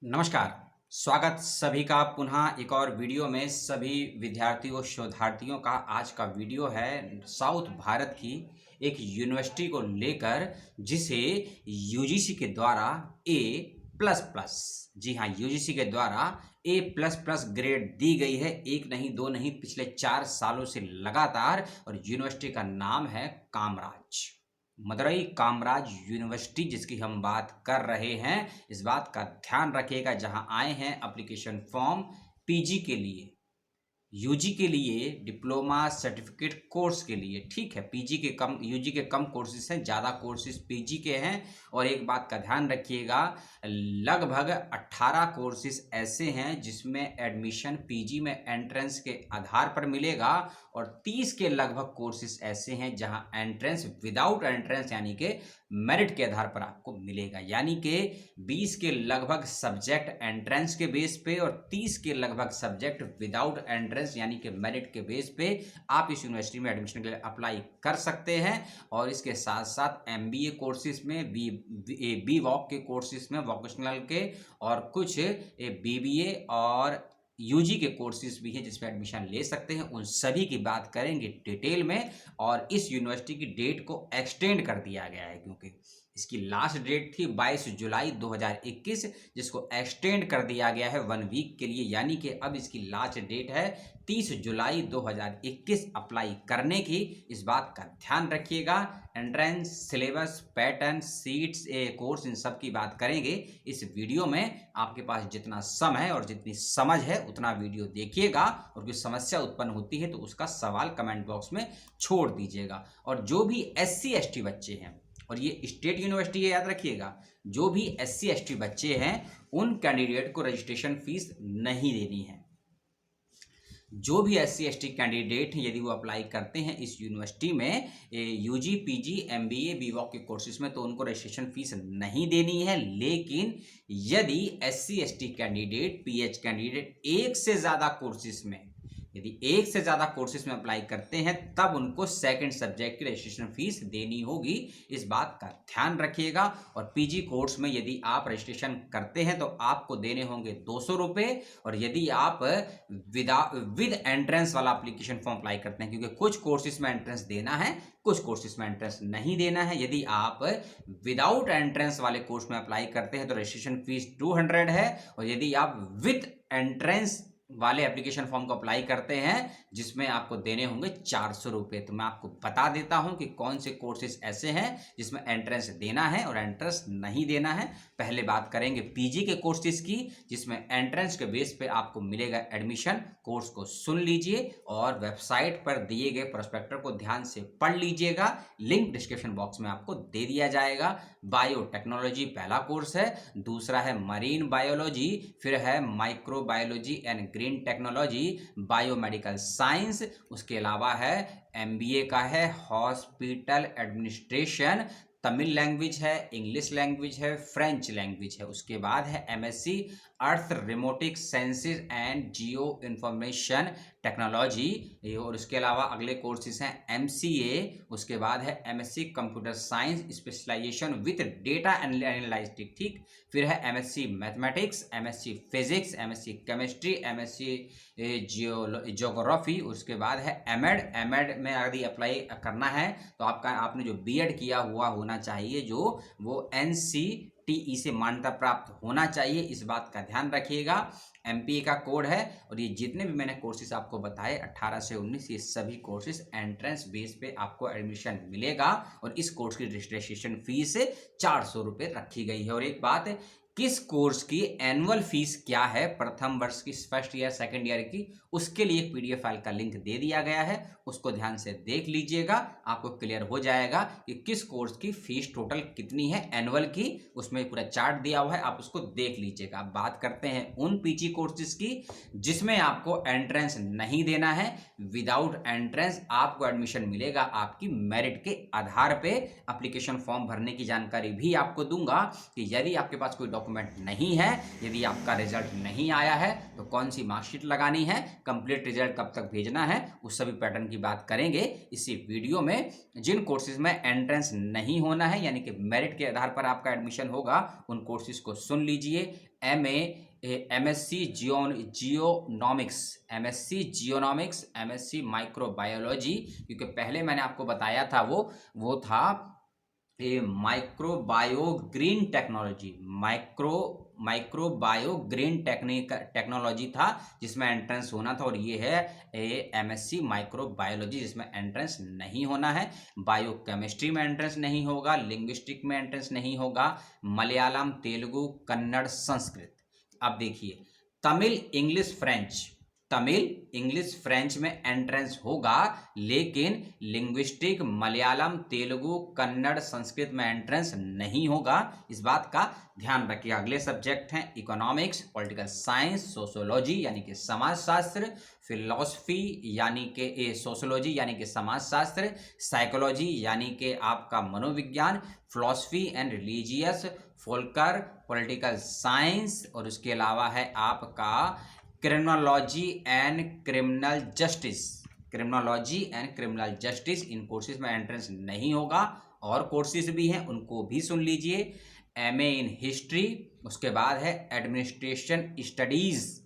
नमस्कार। स्वागत सभी का पुनः एक और वीडियो में। सभी विद्यार्थियों शोधार्थियों का आज का वीडियो है साउथ भारत की एक यूनिवर्सिटी को लेकर, जिसे यूजीसी के द्वारा ए प्लस प्लस, जी हाँ, यूजीसी के द्वारा ए प्लस प्लस ग्रेड दी गई है। एक नहीं दो नहीं, पिछले 4 सालों से लगातार। और यूनिवर्सिटी का नाम है कामराज, मदुरई कामराज यूनिवर्सिटी, जिसकी हम बात कर रहे हैं। इस बात का ध्यान रखिएगा, जहां आए हैं एप्लीकेशन फॉर्म पीजी के लिए, यूजी के लिए, डिप्लोमा सर्टिफिकेट कोर्स के लिए, ठीक है। पीजी के कम, यूजी के कम कोर्सेज हैं, ज़्यादा कोर्सेज पीजी के हैं। और एक बात का ध्यान रखिएगा, लगभग 18 कोर्सेज ऐसे हैं जिसमें एडमिशन पीजी में एंट्रेंस के आधार पर मिलेगा, और 30 के लगभग कोर्सेज ऐसे हैं जहां एंट्रेंस विदाउट एंट्रेंस यानी कि मेरिट के आधार पर आपको मिलेगा। यानी कि 20 के लगभग सब्जेक्ट एंट्रेंस के बेस पे और 30 के लगभग सब्जेक्ट विदाउट एंट्रेंस यानी कि मेरिट के बेस पे आप इस यूनिवर्सिटी में एडमिशन के लिए अप्लाई कर सकते हैं। और इसके साथ साथ एमबीए कोर्सेज में, बी वॉक के कोर्सेज में, वोकेशनल के, और कुछ बीबीए और यूजी के कोर्सेज भी हैं जिसमें एडमिशन ले सकते हैं। उन सभी की बात करेंगे डिटेल में। और इस यूनिवर्सिटी की डेट को एक्सटेंड कर दिया गया है, क्योंकि इसकी लास्ट डेट थी 22 जुलाई 2021, जिसको एक्सटेंड कर दिया गया है 1 वीक के लिए। यानी कि अब इसकी लास्ट डेट है 30 जुलाई 2021 अप्लाई करने की। इस बात का ध्यान रखिएगा। Entrance, syllabus, pattern, seats, course, इन सब की बात करेंगे इस वीडियो में। आपके पास जितना समय है और जितनी समझ है उतना वीडियो देखिएगा, और कोई समस्या उत्पन्न होती है तो उसका सवाल कमेंट बॉक्स में छोड़ दीजिएगा। और जो भी SC ST बच्चे हैं, और ये स्टेट यूनिवर्सिटी है, याद रखिएगा, जो भी SC ST बच्चे हैं उन कैंडिडेट को रजिस्ट्रेशन फीस नहीं देनी है। जो भी SC ST कैंडिडेट हैं, यदि वो अप्लाई करते हैं इस यूनिवर्सिटी में यूजी, पीजी, एमबीए, बीवॉक के कोर्सेज में, तो उनको रजिस्ट्रेशन फीस नहीं देनी है। लेकिन यदि SC ST candidate, PH candidate एक से ज़्यादा कोर्सेज में, यदि एक से ज़्यादा कोर्सेज में अप्लाई करते हैं, तब उनको सेकंड सब्जेक्ट की रजिस्ट्रेशन फीस देनी होगी। इस बात का ध्यान रखिएगा। और पीजी कोर्स में यदि आप रजिस्ट्रेशन करते हैं तो आपको देने होंगे 200 रुपये। और यदि आप विद एंट्रेंस वाला एप्लीकेशन फॉर्म अप्लाई करते हैं, क्योंकि कुछ कोर्सेज में एंट्रेंस देना है, कुछ कोर्सेज में एंट्रेंस नहीं देना है। यदि आप विदाउट एंट्रेंस वाले कोर्स में अप्लाई करते हैं तो रजिस्ट्रेशन फीस 200 है। और यदि आप विद एंट्रेंस वाले एप्लीकेशन फॉर्म को अप्लाई करते हैं, जिसमें आपको देने होंगे 400 रुपये। तो मैं आपको बता देता हूं कि कौन से कोर्सेज ऐसे हैं जिसमें एंट्रेंस देना है और एंट्रेंस नहीं देना है। पहले बात करेंगे पीजी के कोर्सेज की, जिसमें एंट्रेंस के बेस पे आपको मिलेगा एडमिशन। कोर्स को सुन लीजिए और वेबसाइट पर दिए गए प्रोस्पेक्टर को ध्यान से पढ़ लीजिएगा। लिंक डिस्क्रिप्शन बॉक्स में आपको दे दिया जाएगा। बायोटेक्नोलॉजी पहला कोर्स है, दूसरा है मरीन बायोलॉजी, फिर है microbiology and green technology, biomedical science, उसके अलावा है एमबीए का है हॉस्पिटल एडमिनिस्ट्रेशन, तमिल लैंग्वेज है, इंग्लिश लैंग्वेज है, फ्रेंच लैंग्वेज है। उसके बाद है एमएससी अर्थ रिमोटिक sciences and geo information technology. और उसके अलावा अगले कोर्सेज हैं एमसीए, उसके बाद है MSc computer science specialisation with data analytics, ठीक। फिर है MSc mathematics, MSc physics, MSc chemistry, MSc geography. उसके बाद है एमएड में यदि अप्लाई करना है तो आपने जो बीएड किया हुआ होना चाहिए, जो वो NCTE से मान्यता प्राप्त होना चाहिए। इस बात का ध्यान रखिएगा। एमपीए का कोड है। और ये जितने भी मैंने कोर्सेज आपको बताए 18 से 19, ये सभी कोर्सेज एंट्रेंस बेस पे आपको एडमिशन मिलेगा। और इस कोर्स की रजिस्ट्रेशन फीस 400 रुपये रखी गई है। और एक बात, किस कोर्स की एनुअल फीस क्या है, प्रथम वर्ष की, फर्स्ट ईयर, सेकंड ईयर की, उसके लिए पीडीएफ फाइल का लिंक दे दिया गया है। उसको ध्यान से देख लीजिएगा, आपको क्लियर हो जाएगा कि किस कोर्स की फीस टोटल कितनी है एनुअल की। उसमें पूरा चार्ट दिया हुआ है, आप उसको देख लीजिएगा। अब बात करते हैं उन पीजी कोर्सेज की जिसमें आपको एंट्रेंस नहीं देना है। विदाउट एंट्रेंस आपको एडमिशन मिलेगा आपकी मेरिट के आधार पे। एप्लीकेशन फॉर्म भरने की जानकारी भी आपको दूंगा कि यदि आपके पास कोई डॉक्यूमेंट नहीं है, यदि आपका रिजल्ट नहीं आया है तो कौन सी मार्कशीट लगानी है, कंप्लीट रिजल्ट कब तक भेजना है, उस सभी पैटर्न की बात करेंगे इसी वीडियो में। जिन कोर्सेज में एंट्रेंस नहीं होना है यानी कि मेरिट के आधार पर आपका एडमिशन होगा, उन कोर्सेज को सुन लीजिए। एमएससी जियोनॉमिक्स, एमएससी माइक्रोबायोलॉजी, क्योंकि पहले मैंने आपको बताया था वो था माइक्रोबायो ग्रीन टेक्नोलॉजी था जिसमें एंट्रेंस होना था, और ये है एमएससी माइक्रोबायोलॉजी जिसमें एंट्रेंस नहीं होना है। बायोकेमिस्ट्री में एंट्रेंस नहीं होगा, लिंग्विस्टिक में एंट्रेंस नहीं होगा, मलयालम, तेलुगु, कन्नड़, संस्कृत। अब देखिए, तमिल, इंग्लिश, फ्रेंच में एंट्रेंस होगा, लेकिन लिंग्विस्टिक, मलयालम, तेलुगु, कन्नड़, संस्कृत में एंट्रेंस नहीं होगा। इस बात का ध्यान रखिए। अगले सब्जेक्ट हैं इकोनॉमिक्स, पॉलिटिकल साइंस, सोशियोलॉजी यानी कि समाजशास्त्र, फिलॉसफी यानी कि सोशियोलॉजी यानी कि समाजशास्त्र, साइकोलॉजी यानी कि आपका मनोविज्ञान, philosophy and religious, folklore, political science, और उसके अलावा है आपका क्रिमिनोलॉजी एंड क्रिमिनल जस्टिस। इन कोर्सेज में एंट्रेंस नहीं होगा। और कोर्सेज भी हैं, उनको भी सुन लीजिए। एमए इन हिस्ट्री, उसके बाद है एडमिनिस्ट्रेशन स्टडीज,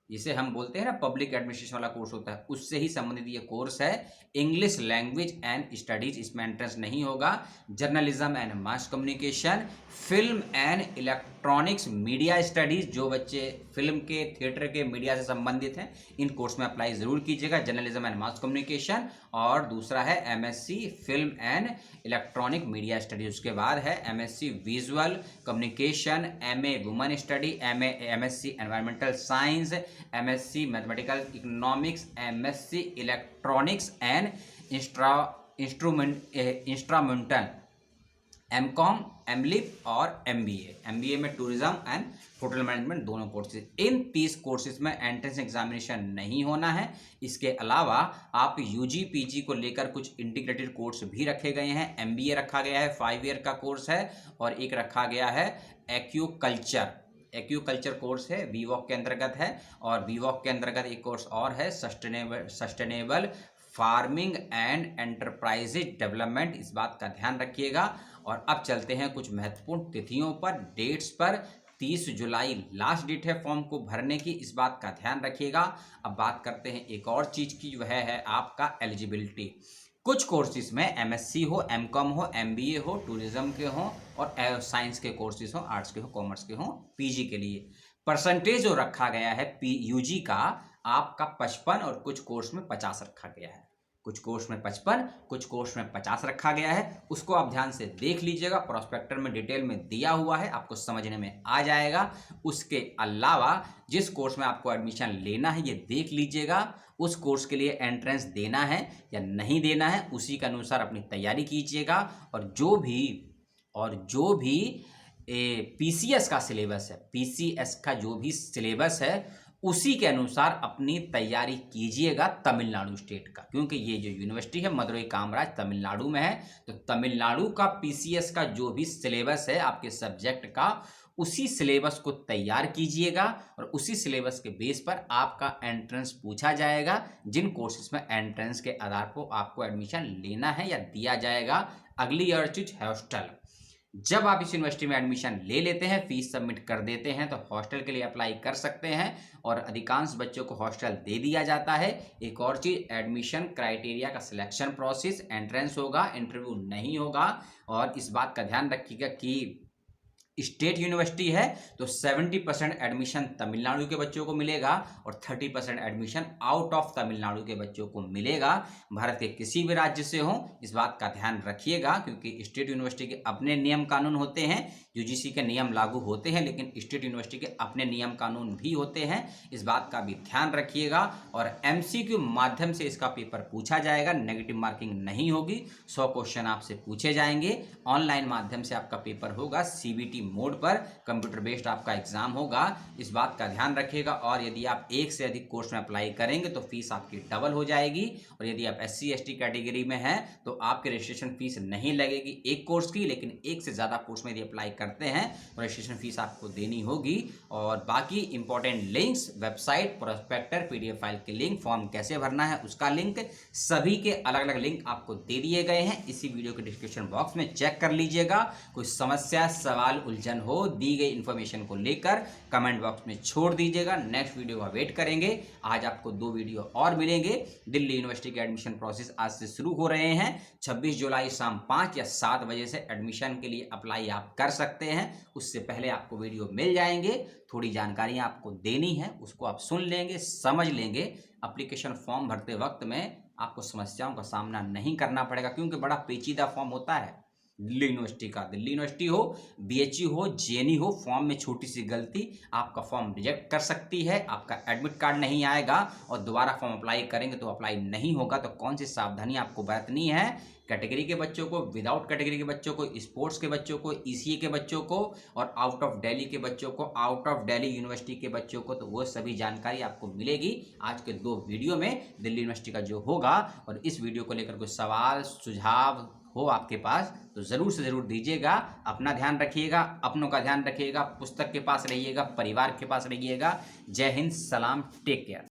जिसे हम बोलते हैं ना पब्लिक एडमिनिस्ट्रेशन वाला कोर्स होता है, उससे ही संबंधित ये कोर्स है। इंग्लिश लैंग्वेज एंड स्टडीज, इसमें एंट्रेंस नहीं होगा। Journalism and mass communication, film and electronics media studies, जो बच्चे फिल्म के, थिएटर के, मीडिया से संबंधित हैं, इन कोर्स में अप्लाई जरूर कीजिएगा, जर्नलिज्म एंड मास कम्युनिकेशन। और दूसरा है MSc film and electronic media studies. उसके बाद है MSc visual communication, MA women study, MSc environmental science, MSc mathematical economics, MSc electronics and instrumental, MCom, MLib और एमबीए में टूरिज्म एंड होटल मैनेजमेंट, दोनों courses. इन 30 कोर्सेज में entrance examination नहीं होना है। इसके अलावा आप यूजी पीजी को लेकर कुछ इंटीग्रेटेड कोर्स भी रखे गए हैं। एमबीए रखा गया है, 5 ईयर का कोर्स है, और एक रखा गया है एक्यूकल्चर कोर्स है, वीवॉक के अंतर्गत है। और वीवॉक के अंतर्गत एक कोर्स और है, sustainable farming and enterprises development. इस बात का ध्यान रखिएगा। और अब चलते हैं कुछ महत्वपूर्ण तिथियों पर, डेट्स पर। 30 जुलाई लास्ट डेट है फॉर्म को भरने की, इस बात का ध्यान रखिएगा। अब बात करते हैं एक और चीज़ की, वह है आपका एलिजिबिलिटी। कुछ कोर्सेज में एमएससी हो, एमकॉम हो, एमबीए हो, टूरिज्म के हो, और साइंस के कोर्सेज हो, आर्ट्स के हो, कॉमर्स के हो, पीजी के लिए परसेंटेज जो रखा गया है यूजी का आपका 55, और कुछ कोर्स में 50 रखा गया है। कुछ कोर्स में 55, कुछ कोर्स में 50 रखा गया है। उसको आप ध्यान से देख लीजिएगा, प्रोस्पेक्टर में डिटेल में दिया हुआ है, आपको समझने में आ जाएगा। उसके अलावा जिस कोर्स में आपको एडमिशन लेना है, ये देख लीजिएगा, उस कोर्स के लिए एंट्रेंस देना है या नहीं देना है, उसी के अनुसार अपनी तैयारी कीजिएगा। और जो भी पीसीएस का सिलेबस है, पीसीएस का जो भी सिलेबस है, उसी के अनुसार अपनी तैयारी कीजिएगा तमिलनाडु स्टेट का, क्योंकि ये जो यूनिवर्सिटी है मदुरई कामराज तमिलनाडु में है। तो तमिलनाडु का पीसीएस का जो भी सिलेबस है आपके सब्जेक्ट का, उसी सिलेबस को तैयार कीजिएगा, और उसी सिलेबस के बेस पर आपका एंट्रेंस पूछा जाएगा। जिन कोर्सेज में एंट्रेंस के आधार पर आपको एडमिशन लेना है या दिया जाएगा। अगली और चीज है हॉस्टल। जब आप इस यूनिवर्सिटी में एडमिशन ले लेते हैं, फीस सबमिट कर देते हैं, तो हॉस्टल के लिए अप्लाई कर सकते हैं, और अधिकांश बच्चों को हॉस्टल दे दिया जाता है। एक और चीज़, एडमिशन क्राइटेरिया का सिलेक्शन प्रोसेस, एंट्रेंस होगा, इंटरव्यू नहीं होगा। और इस बात का ध्यान रखिएगा कि स्टेट यूनिवर्सिटी है तो 70% एडमिशन तमिलनाडु के बच्चों को मिलेगा, और 30% एडमिशन आउट ऑफ तमिलनाडु के बच्चों को मिलेगा। भारत के किसी भी राज्य से हो, इस बात का ध्यान रखिएगा, क्योंकि स्टेट यूनिवर्सिटी के अपने नियम कानून होते हैं। यूजीसी के नियम लागू होते हैं, लेकिन स्टेट यूनिवर्सिटी के अपने नियम कानून भी होते हैं, इस बात का भी ध्यान रखिएगा। और एमसीक्यू माध्यम से इसका पेपर पूछा जाएगा, नेगेटिव मार्किंग नहीं होगी। 100 क्वेश्चन आपसे पूछे जाएंगे। ऑनलाइन माध्यम से आपका पेपर होगा, सीबीटी मोड पर कंप्यूटर बेस्ड आपका एग्जाम होगा, इस बात का ध्यान रखिएगा। और यदि आप एक से अधिक कोर्स में अप्लाई करेंगे तो फीस आपकी डबल हो जाएगी। और यदि आप SC ST कैटेगरी में हैं तो आपकी रजिस्ट्रेशन फीस नहीं लगेगी एक कोर्स की, लेकिन एक से ज़्यादा कोर्स में यदि अप्लाई करते हैं तो रजिस्ट्रेशन फीस आपको देनी होगी। और बाकी important links, website, prospector, PDF file के लिंक, फॉर्म कैसे भरना है उसका लिंक, सभी के अलग अलग लिंक आपको दे दिए गए हैं। इसी वीडियो के डिस्क्रिप्शन बॉक्स में चेक कर लीजिएगा। कोई समस्या, सवाल, उलझन हो दी गई इन्फॉर्मेशन को लेकर कमेंट बॉक्स में छोड़ दीजिएगा। नेक्स्ट वीडियो का वेट करेंगे। आज आपको 2 वीडियो और मिलेंगे। दिल्ली यूनिवर्सिटी के एडमिशन प्रोसेस आज से शुरू हो रहे हैं। 26 जुलाई शाम 5 या 7 बजे से एडमिशन के लिए अप्लाई आप कर सकते हैं। उससे पहले आपको वीडियो मिल जाएंगे। थोड़ी जानकारियां आपको देनी है, उसको आप सुन लेंगे, समझ लेंगे। एप्लीकेशन फॉर्म भरते वक्त में आपको समस्याओं का सामना नहीं करना पड़ेगा, क्योंकि बड़ा पेचीदा फॉर्म होता है दिल्ली यूनिवर्सिटी का। दिल्ली यूनिवर्सिटी हो, BHU हो, JNU हो, फॉर्म में छोटी सी गलती आपका फॉर्म रिजेक्ट कर सकती है। आपका एडमिट कार्ड नहीं आएगा और दोबारा फॉर्म अप्लाई करेंगे तो अप्लाई नहीं होगा। तो कौन सी सावधानी आपको बरतनी है? कैटेगरी के बच्चों को, विदाउट कैटेगरी के बच्चों को, स्पोर्ट्स के बच्चों को, ECA के बच्चों को और आउट ऑफ दिल्ली के बच्चों को, आउट ऑफ दिल्ली यूनिवर्सिटी के बच्चों को, तो वो सभी जानकारी आपको मिलेगी आज के 2 वीडियो में दिल्ली यूनिवर्सिटी का जो होगा। और इस वीडियो को लेकर कोई सवाल, सुझाव हो आपके पास तो ज़रूर से ज़रूर दीजिएगा। अपना ध्यान रखिएगा, अपनों का ध्यान रखिएगा, पुस्तक के पास रहिएगा, परिवार के पास रहिएगा। जय हिंद, सलाम, टेक केयर।